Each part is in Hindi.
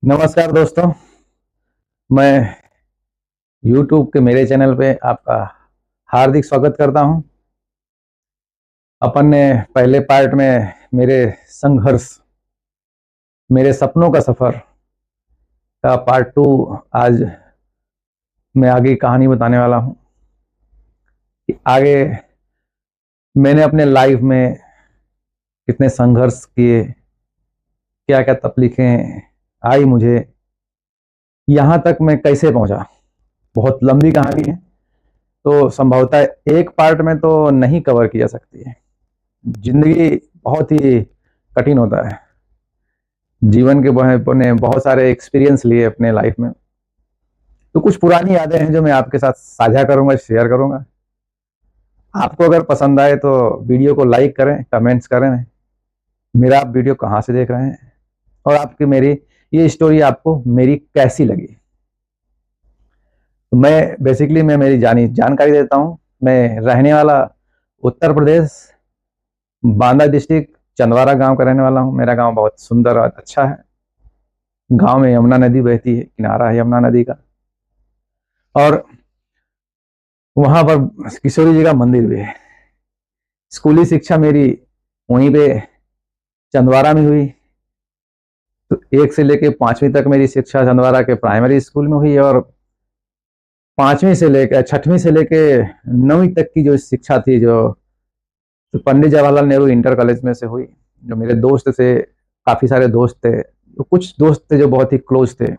नमस्कार दोस्तों। मैं YouTube के मेरे चैनल पे आपका हार्दिक स्वागत करता हूं। अपन ने पहले पार्ट में मेरे संघर्ष, मेरे सपनों का सफर का पार्ट 2 आज मैं आगे कहानी बताने वाला हूं कि आगे मैंने अपने लाइफ में कितने संघर्ष किए, क्या क्या तकलीफें आई मुझे, यहाँ तक मैं कैसे पहुंचा। बहुत लंबी कहानी है, तो संभवतः एक पार्ट में तो नहीं कवर की जा सकती है। जिंदगी बहुत ही कठिन होता है। जीवन के ने बहुत सारे एक्सपीरियंस लिए अपने लाइफ में, तो कुछ पुरानी यादें हैं जो मैं आपके साथ साझा करूंगा, शेयर करूंगा। आपको अगर पसंद आए तो वीडियो को लाइक करें, कमेंट्स करें मेरा आप वीडियो कहाँ से देख रहे हैं और आपकी मेरी ये स्टोरी आपको मेरी कैसी लगी। तो मैं मेरी जानकारी देता हूँ। मैं रहने वाला उत्तर प्रदेश, बांदा डिस्ट्रिक्ट, चंदवारा गांव का रहने वाला हूँ। मेरा गांव बहुत सुंदर और अच्छा है। गांव में यमुना नदी बहती है, किनारा है यमुना नदी का, और वहां पर किशोरी जी का मंदिर भी है। स्कूली शिक्षा मेरी वहीं पे चंदवारा में हुई। तो 1 से लेके 5वीं तक मेरी शिक्षा चंदवारा के प्राइमरी स्कूल में हुई, और 5वीं से लेकर 6वीं से लेके 9वीं तक की जो शिक्षा थी, जो तो पंडित जवाहरलाल नेहरू इंटर कॉलेज में से हुई। जो मेरे दोस्त थे, काफी सारे दोस्त थे, तो कुछ दोस्त थे जो बहुत ही क्लोज थे,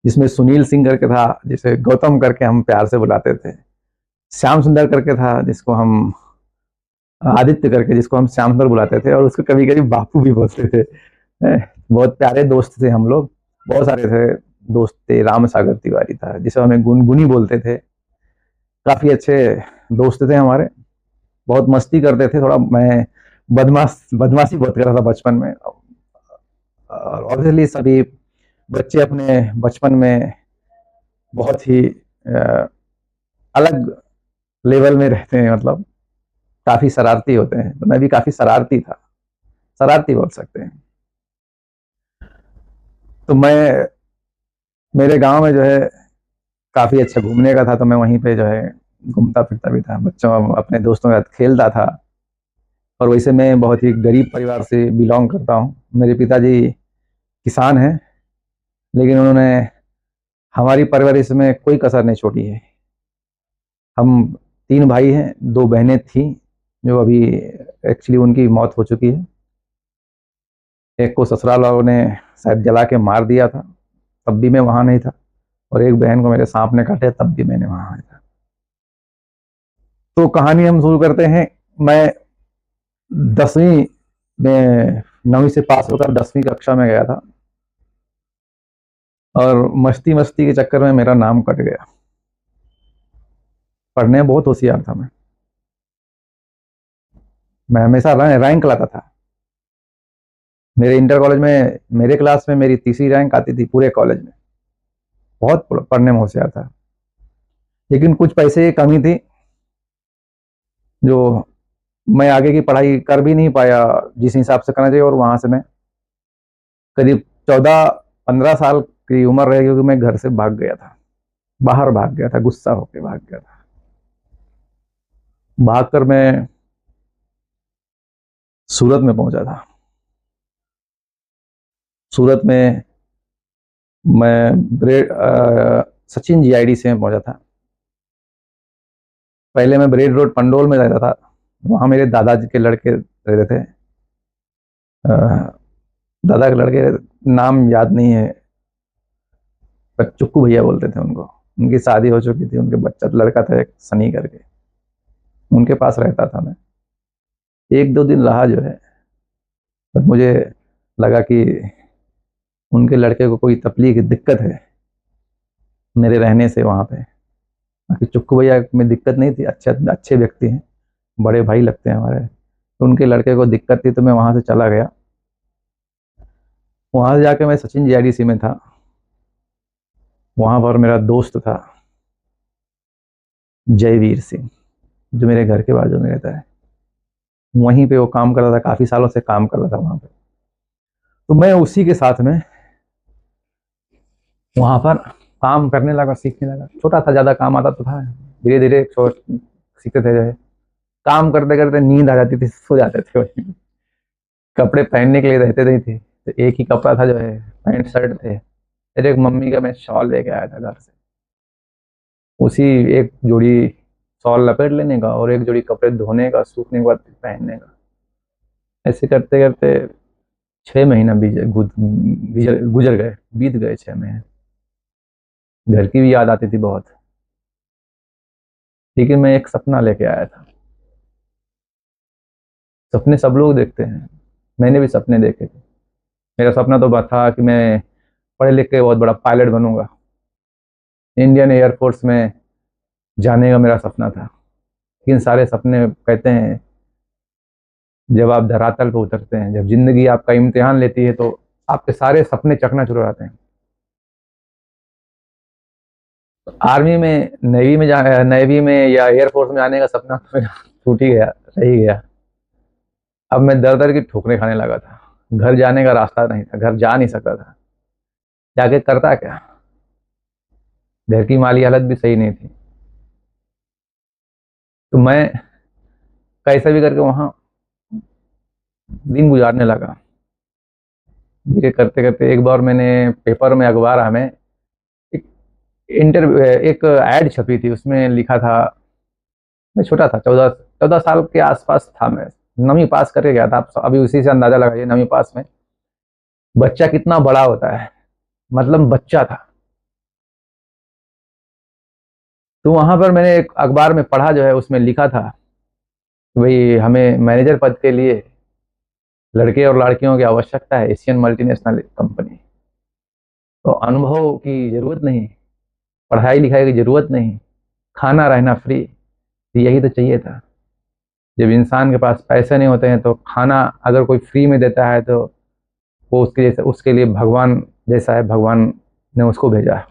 जिसमें सुनील सिंह करके था, जिसे गौतम करके हम प्यार से बुलाते थे। श्याम सुंदर करके था, जिसको हम आदित्य करके, जिसको हम श्याम सुंदर बुलाते थे, और उसको कभी कभी बापू भी बोलते थे। बहुत प्यारे दोस्त थे हम लोग। बहुत सारे थे दोस्त थे। राम सागर तिवारी था, जिसे हमें गुनगुनी बोलते थे। काफी अच्छे दोस्त थे हमारे। बहुत मस्ती करते थे। थोड़ा मैं बदमाशी बहुत करता था बचपन में। और ऑब्वियसली सभी बच्चे अपने बचपन में बहुत ही अलग लेवल में रहते हैं, मतलब काफी शरारती होते हैं। तो मैं भी काफी शरारती था, शरारती बोल सकते हैं। तो मैं मेरे गांव में जो है काफी अच्छा घूमने का था, तो मैं वहीं पे जो है घूमता फिरता भी था, बच्चों अपने दोस्तों के साथ खेलता था। और वैसे मैं बहुत ही गरीब परिवार से बिलोंग करता हूँ। मेरे पिताजी किसान हैं, लेकिन उन्होंने हमारी परवरिश में कोई कसर नहीं छोड़ी है। हम 3 भाई हैं, 2 बहनें थी जो अभी एक्चुअली उनकी मौत हो चुकी है। एक को ससुराल वालों ने शायद जला के मार दिया था, तब भी मैं वहां नहीं था। और एक बहन को मेरे सांप ने काटे, तब भी मैंने वहां नहीं था। तो कहानी हम शुरू करते हैं। मैं 10वीं में 9वीं से पास होकर 10वीं कक्षा में गया था, और मस्ती मस्ती के चक्कर में मेरा नाम कट गया। पढ़ने में बहुत होशियार था मैं हमेशा रैंक लाता था। मेरे इंटर कॉलेज में मेरे क्लास में मेरी तीसरी रैंक आती थी पूरे कॉलेज में। बहुत पढ़ने में होशियार था, लेकिन कुछ पैसे की कमी थी, जो मैं आगे की पढ़ाई कर भी नहीं पाया जिस हिसाब से करना चाहिए। और वहां से मैं करीब 14-15 साल की उम्र रह, क्योंकि मैं घर से भाग गया था, बाहर भाग गया था, गुस्सा होकर भाग गया था। भागकर मैं सूरत में पहुंचा था। सूरत में मैं सचिन जीआईडी से पहुंचा था। पहले मैं ब्रेड रोड पंडोल में रहता था। वहां मेरे दादाजी के लड़के रहते थे। दादा के लड़के, नाम याद नहीं है, पर चुक्कू भैया बोलते थे उनको। उनकी शादी हो चुकी थी, उनके बच्चा लड़का था एक सनी करके, उनके पास रहता था मैं। 1-2 दिन रहा जो है, तब मुझे लगा कि उनके लड़के को कोई तकलीफ दिक्कत है मेरे रहने से वहां पे। बाकी चुक्कू भैया में दिक्कत नहीं थी, अच्छे अच्छे व्यक्ति हैं, बड़े भाई लगते हैं हमारे। तो उनके लड़के को दिक्कत थी, तो मैं वहां से चला गया। वहां से जाके मैं सचिन जीआईडीसी में था। वहां पर मेरा दोस्त था जयवीर सिंह, जो मेरे घर के बाजू में रहता है। वहीं पे वो काम करता था, काफी सालों से काम कर रहा था वहां पे। तो मैं उसी के साथ में वहाँ पर काम करने लगा, सीखने लगा। छोटा था, ज़्यादा काम आता तो था, धीरे धीरे सीखते थे जो है। काम करते करते नींद आ जाती थी, सो जाते थे वहीं। कपड़े पहनने के लिए रहते नहीं थे, तो एक ही कपड़ा था जो है, पैंट शर्ट थे। फिर एक मम्मी का मैं शॉल लेके आया था घर से, उसी एक जोड़ी शॉल लपेट लेने का और एक जोड़ी कपड़े धोने का, सूखने के बाद फिर पहनने का। ऐसे करते करते 6 महीना गुजर गुजर गए, बीत गए 6 महीने। घर की भी याद आती थी बहुत। लेकिन मैं एक सपना लेके आया था। सपने सब लोग देखते हैं, मैंने भी सपने देखे थे। मेरा सपना तो था कि मैं पढ़ लिख के बहुत बड़ा पायलट बनूंगा। इंडियन एयरफोर्स में जाने का मेरा सपना था। लेकिन सारे सपने कहते हैं, जब आप धरातल पर उतरते हैं, जब जिंदगी आपका इम्तिहान लेती है, तो आपके सारे सपने चकनाचूर हो जाते हैं। आर्मी में, नेवी में या एयरफोर्स में आने का सपना तो मेरा टूट ही गया, रह ही गया। अब मैं दर दर की ठोकरें खाने लगा था। घर जाने का रास्ता नहीं था, घर जा नहीं सकता था। जाके करता क्या, घर की माली हालत भी सही नहीं थी। तो मैं कैसे भी करके वहां दिन गुजारने लगा। धीरे करते करते एक बार मैंने पेपर में, अखबार में एक एक ऐड छपी थी, उसमें लिखा था। मैं छोटा था, 14 14 साल के आसपास था मैं। 9वीं पास करके गया था। आप अभी उसी से अंदाजा लगाइए, 9वीं पास में बच्चा कितना बड़ा होता है, मतलब बच्चा था। तो वहां पर मैंने एक अखबार में पढ़ा जो है, उसमें लिखा था कि भाई हमें मैनेजर पद के लिए लड़के और लड़कियों की आवश्यकता है, एशियन मल्टीनेशनल कंपनी। तो अनुभव की जरूरत नहीं, पढ़ाई लिखाई की जरूरत नहीं, खाना रहना फ्री, यही तो चाहिए था। जब इंसान के पास पैसे नहीं होते हैं, तो खाना अगर कोई फ्री में देता है, तो वो उसके जैसे, उसके लिए भगवान जैसा है, भगवान ने उसको भेजा।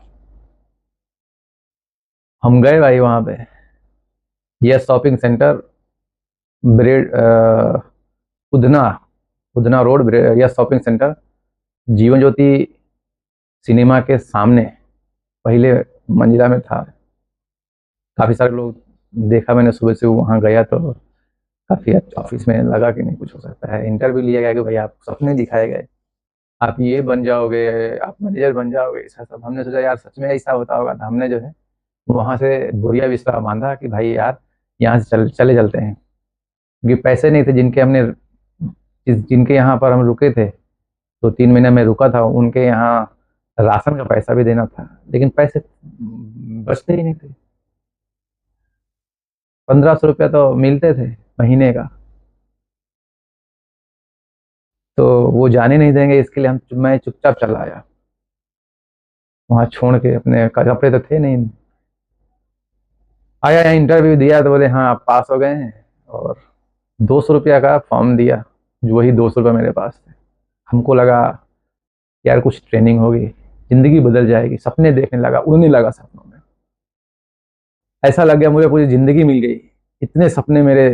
हम गए भाई वहां पे, yes shopping centre, bread Udhna Udhna road, yes shopping centre, Jeevan Jyoti cinema के सामने पहले मंजिला में था। काफी सारे लोग देखा मैंने, सुबह से वहां गया तो काफी अच्छा। ऑफिस में लगा कि नहीं कुछ हो सकता है, इंटरव्यू लिया गया कि भाई आप सपने दिखाए गए, आप ये बन जाओगे, आप मैनेजर बन जाओगे, ऐसा सब। हमने सोचा यार सच में ऐसा होता होगा, तो हमने जो है वहां से बोरिया बिस्तर बांधा कि भाई यार यहाँ से चले चलते हैं। क्योंकि पैसे नहीं थे, जिनके यहाँ पर हम रुके थे, तो 3 महीने में रुका था, उनके यहाँ राशन का पैसा भी देना था, लेकिन पैसे बचते ही नहीं थे। 1500 रुपया तो मिलते थे महीने का। तो वो जाने नहीं देंगे, इसके लिए मैं चुपचाप चला आया वहां, छोड़ के। अपने कपड़े तो थे नहीं। आया, यहाँ इंटरव्यू दिया, तो बोले हाँ आप पास हो गए हैं, और 200 रुपया का फॉर्म दिया। जो वही 200 रुपया मेरे पास थे। हमको लगा यार कुछ ट्रेनिंग होगी, जिंदगी बदल जाएगी। सपने देखने लगा, उड़ने लगा सपनों में। ऐसा लग गया मुझे पूरी जिंदगी मिल गई। इतने सपने मेरे,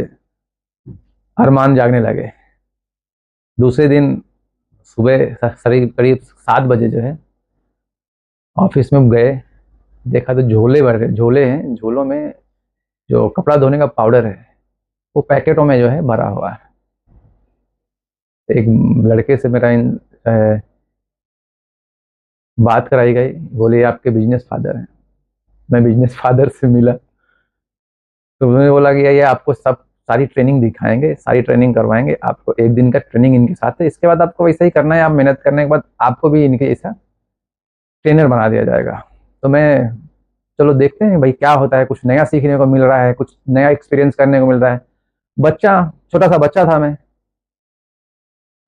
अरमान जागने लगे। दूसरे दिन सुबह करीब करीब 7 बजे जो है, ऑफिस में गए, देखा तो झोले भर, झोले हैं, झोलों में जो कपड़ा धोने का पाउडर है, वो पैकेटों में जो है भरा हुआ है। एक लड़के से मेरा बात कराई गई, बोले "ये आपके बिजनेस फादर हैं"। मैं बिजनेस फादर से मिला, तो उन्होंने बोला कि ये आपको सब सारी ट्रेनिंग दिखाएंगे, सारी ट्रेनिंग करवाएंगे आपको। 1 दिन का ट्रेनिंग इनके साथ है, इसके बाद आपको वैसा ही करना है। आप मेहनत करने के बाद आपको भी इनके जैसा ट्रेनर बना दिया जाएगा। तो मैं, चलो देखते हैं भाई क्या होता है। कुछ नया सीखने को मिल रहा है, कुछ नया एक्सपीरियंस करने को मिल रहा है। बच्चा, छोटा सा बच्चा था मैं,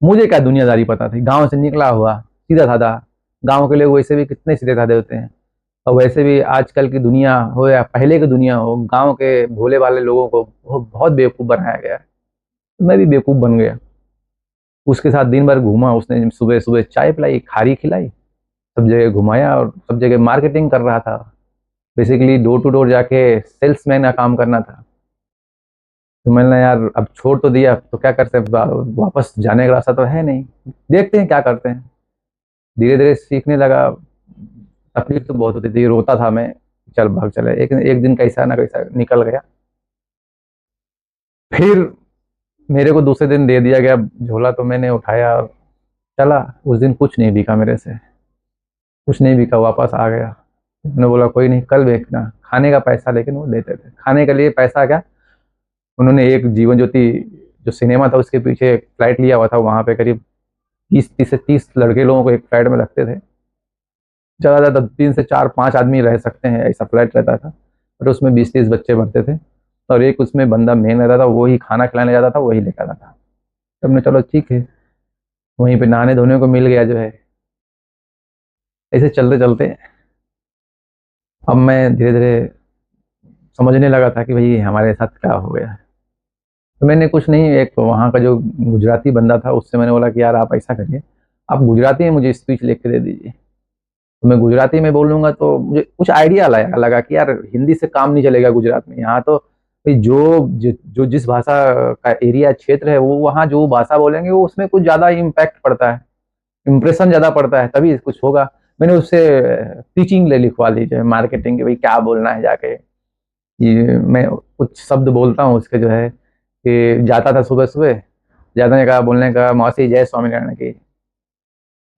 मुझे क्या दुनियादारी पता थी। गांव से निकला हुआ, सीधा साधा। गांव के लोग वैसे भी कितने सीधे साधे होते हैं, और वैसे भी आजकल की दुनिया हो या पहले की दुनिया हो, गांव के भोले वाले लोगों को बहुत बेवकूफ़ बनाया गया है। तो मैं भी बेवकूफ़ बन गया। उसके साथ दिन भर घूमा, उसने सुबह सुबह चाय पिलाई, खारी खिलाई, सब जगह घुमाया, और सब जगह मार्केटिंग कर रहा था। बेसिकली डोर टू डोर जाके सेल्समैन का काम करना था। तो मैंने यार अब छोड़ तो दिया, तो क्या करते हैं, वापस जाने का रास्ता तो है नहीं, देखते हैं क्या करते हैं। धीरे धीरे सीखने लगा, तकलीफ तो बहुत होती थी, रोता था मैं, चल भाग चले। एक एक दिन कैसा ना कैसा निकल गया। फिर मेरे को दूसरे दिन दे दिया गया झोला, तो मैंने उठाया और चला। उस दिन कुछ नहीं बिका मेरे से, कुछ नहीं बिका, वापस आ गया। मैंने बोला कोई नहीं, कल बेचना। खाने का पैसा लेकिन वो देते थे, खाने के लिए पैसा क्या। उन्होंने एक जीवन ज्योति जो सिनेमा था उसके पीछे एक फ्लाइट लिया हुआ था, वहां पे करीब 20 से 30 लड़के लोगों को एक फ्लाइट में रखते थे। ज़्यादा ज़्यादा 3 से 4 5 आदमी रह सकते हैं, ऐसा फ्लाइट रहता था। और उसमें 20 30 बच्चे भरते थे, और एक उसमें बंदा मेन रहता था, वही खाना खिलाने जाता था, वही लेकर आता था। तब ने चलो ठीक है, वहीं पे नहाने धोने को मिल गया जो है। ऐसे चलते चलते अब मैं धीरे धीरे समझने लगा था कि भाई हमारे साथ क्या हो गया है। तो मैंने कुछ नहीं, एक वहाँ का जो गुजराती बंदा था उससे मैंने बोला कि यार आप ऐसा करिए, आप गुजराती में मुझे स्पीच लिख के दे दीजिए। तो मैं गुजराती में बोलूँगा तो मुझे कुछ आइडिया लगा कि यार हिंदी से काम नहीं चलेगा गुजरात में। यहाँ तो भाई जो जिस भाषा का एरिया क्षेत्र है, वो वहाँ जो भाषा बोलेंगे वो उसमें कुछ ज़्यादा इम्पैक्ट पड़ता है, इम्प्रेशन ज़्यादा पड़ता है, तभी कुछ होगा। मैंने उससे टीचिंग ले लिखवा ली जो है मार्केटिंग की, भाई क्या बोलना है जाके। ये मैं कुछ शब्द बोलता हूँ उसके जो है कि जाता था सुबह सुबह, जाने का बोलने का, मौसी जय स्वामीनारायण की,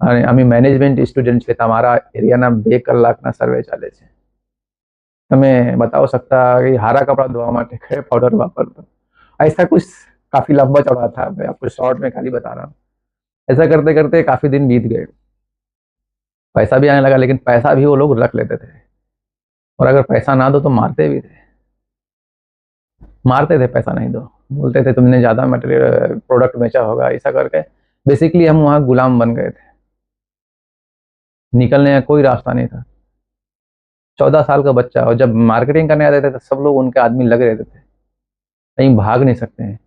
અને અમે મેનેજમેન્ટ સ્ટુડન્ટ છે, તમારા એરિયાના 2 કલાકના સર્વે ચાલે છે, તમે बताओ सकता कि हारा कपड़ा धोवा माटे कयो पाउडर वापरतो। ऐसा कुछ काफी लंबा चौड़ा था, मैं आपको शॉर्ट में खाली बता रहा हूँ। ऐसा करते करते काफी दिन बीत गए, पैसा भी आने लगा, लेकिन पैसा भी वो लोग रख लेते थे, और अगर पैसा ना दो तो मारते भी थे, मारते थे पैसा नहीं दो, बोलते थे तुमने ज्यादा मटेरियल प्रोडक्ट बेचा होगा, ऐसा करके बेसिकली हम वहाँ गुलाम बन गए थे। निकलने का कोई रास्ता नहीं था। 14 साल का बच्चा, और जब मार्केटिंग करने आते थे तो सब लोग उनके आदमी लगे रहते थे, कहीं भाग नहीं सकते हैं।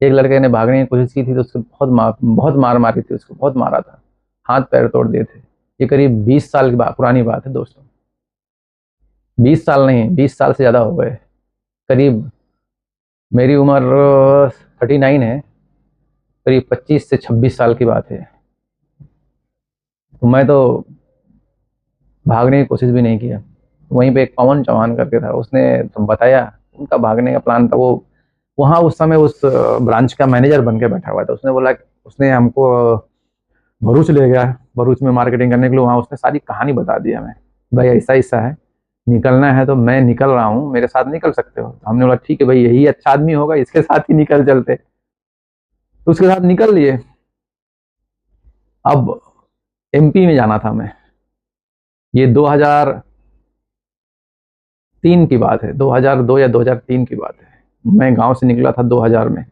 एक लड़के ने भागने की कोशिश की थी तो उसको बहुत मार मारी थी, उसको बहुत मारा था, हाथ पैर तोड़ दिए थे। ये करीब 20 साल की पुरानी बात है दोस्तों। 20 साल नहीं, 20 साल से ज़्यादा हो गए। करीब मेरी उम्र 39 है, करीब 25 से 26 साल की बात है। तो मैं तो भागने की कोशिश भी नहीं किया। वहीं पे एक पवन चौहान करके था, उसने तो बताया उनका भागने का प्लान था। वो वहाँ उस समय उस ब्रांच का मैनेजर बन के बैठा हुआ था। उसने बोला, उसने हमको भरूच ले गया, भरूच में मार्केटिंग करने के लिए। वहाँ उसने सारी कहानी बता दी हमें, भाई ऐसा ऐसा है, निकलना है तो मैं निकल रहा हूँ, मेरे साथ निकल सकते हो। तो हमने बोला ठीक है भाई, यही अच्छा आदमी होगा, इसके साथ ही निकल चलते। तो उसके साथ निकल लिए। अब एमपी में जाना था मैं, ये 2003 की बात है, 2002 या 2003 की बात है। मैं गांव से निकला था 2000 में,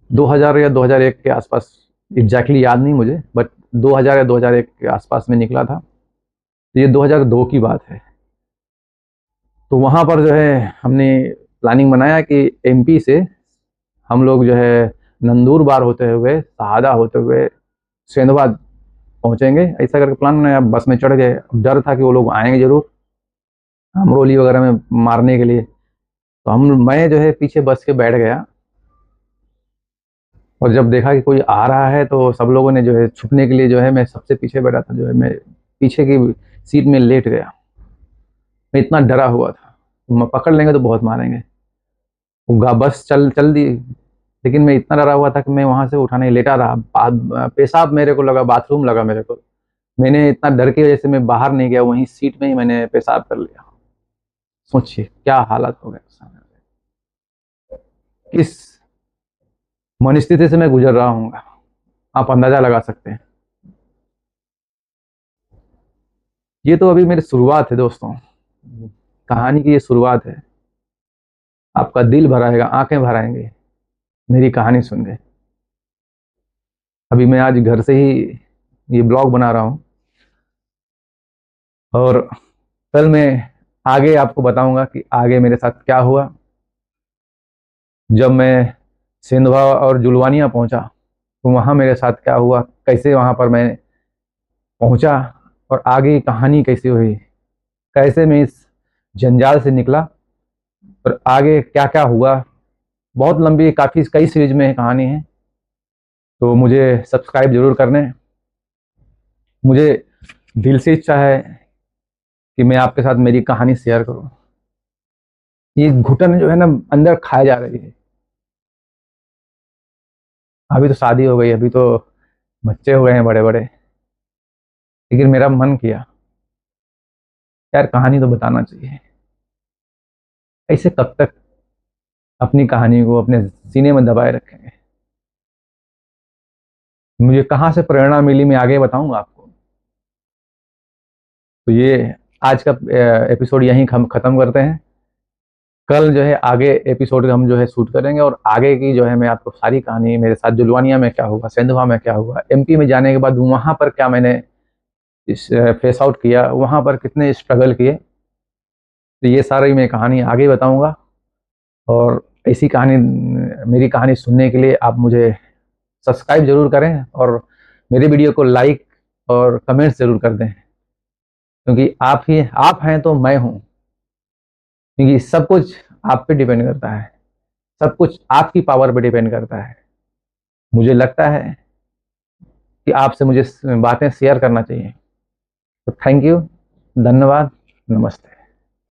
2000 या 2001 के आसपास, एग्जैक्टली याद नहीं मुझे, बट 2000 या 2001 के आसपास में निकला था। तो ये 2002 की बात है। तो वहाँ पर जो है हमने प्लानिंग बनाया कि एमपी से हम लोग जो है नंदूरबार होते हुए, शहादा होते हुए सेंधवा पहुंचेंगे, ऐसा करके प्लान बनाया। बस में चढ़ गए। डर था कि वो लोग आएंगे जरूर अमरोली वगैरह में मारने के लिए। तो मैं जो है पीछे बस के बैठ गया, और जब देखा कि कोई आ रहा है तो सब लोगों ने जो है छुपने के लिए, जो है मैं सबसे पीछे बैठा था, जो है मैं पीछे की सीट में लेट गया। मैं इतना डरा हुआ था, पकड़ लेंगे तो बहुत मारेंगे। बस चल चल दी, लेकिन मैं इतना डरा हुआ था कि मैं वहां से उठा नहीं, लेटा रहा। पेशाब मेरे को लगा, बाथरूम लगा मेरे को। मैंने इतना डर की वजह से मैं बाहर नहीं गया, वहीं सीट में ही मैंने पेशाब कर लिया। सोचिए क्या हालत हो गया उस समय, किस मनस्थिति से मैं गुजर रहा हूँ, आप अंदाजा लगा सकते हैं। ये तो अभी मेरी शुरुआत है दोस्तों, कहानी की ये शुरुआत है। आपका दिल भर आएगा, आंखें भर आएंगे मेरी कहानी सुन के। अभी मैं आज घर से ही ये ब्लॉग बना रहा हूँ, और कल मैं आगे आपको बताऊंगा कि आगे मेरे साथ क्या हुआ। जब मैं सिंधवा और जुलवानिया पहुंचा तो वहाँ मेरे साथ क्या हुआ, कैसे वहाँ पर मैं पहुंचा, और आगे कहानी कैसी हुई, कैसे मैं इस जंजाल से निकला, और आगे क्या क्या हुआ। बहुत लंबी, काफ़ी कई सीरीज में कहानी है। तो मुझे सब्सक्राइब जरूर करने, मुझे दिल से इच्छा है कि मैं आपके साथ मेरी कहानी शेयर करूं। ये घुटन जो है ना अंदर खाए जा रही है। अभी तो शादी हो गई, अभी तो बच्चे हो गए हैं बड़े बड़े, लेकिन मेरा मन किया यार कहानी तो बताना चाहिए। ऐसे कब तक अपनी कहानी को अपने सीने में दबाए रखेंगे। मुझे कहाँ से प्रेरणा मिली मैं आगे बताऊंगा आपको। तो ये आज का एपिसोड यहीं हम खत्म करते हैं। कल जो है आगे एपिसोड हम जो है शूट करेंगे, और आगे की जो है मैं आपको सारी कहानी, मेरे साथ जुलवानिया में क्या हुआ, सेंधवा में क्या हुआ, एमपी में जाने के बाद वहां पर क्या मैंने इस फेस आउट किया, वहां पर कितने स्ट्रगल किए, तो ये सारी मैं कहानी आगे बताऊंगा। और ऐसी कहानी, मेरी कहानी सुनने के लिए आप मुझे सब्सक्राइब जरूर करें, और मेरे वीडियो को लाइक और कमेंट्स जरूर कर दें, क्योंकि आप हैं तो मैं हूं। क्योंकि सब कुछ आप पे डिपेंड करता है, सब कुछ आपकी पावर पे डिपेंड करता है। मुझे लगता है कि आपसे मुझे बातें शेयर करना चाहिए। तो थैंक यू, धन्यवाद, नमस्ते।